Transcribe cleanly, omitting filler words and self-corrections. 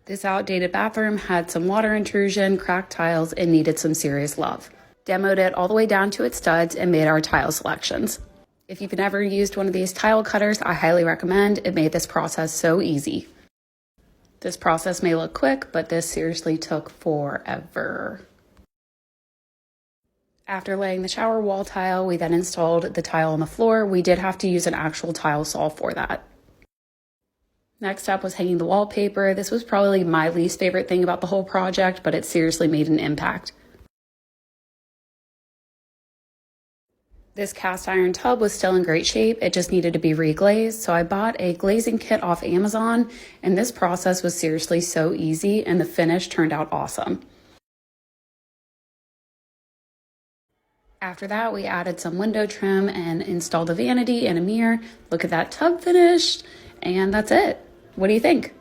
This outdated bathroom had some water intrusion, cracked tiles, and needed some serious love. Demoed it all the way down to its studs and made our tile selections. If you've never used one of these tile cutters, I highly recommend. It made this process so easy. This process may look quick, but this seriously took forever. After laying the shower wall tile, we then installed the tile on the floor. We did have to use an actual tile saw for that. Next up was hanging the wallpaper. This was probably my least favorite thing about the whole project, but it seriously made an impact. This cast iron tub was still in great shape. It just needed to be reglazed. So I bought a glazing kit off Amazon, and this process was seriously so easy, and the finish turned out awesome. After that, we added some window trim and installed a vanity and a mirror. Look at that tub finished, and that's it. What do you think?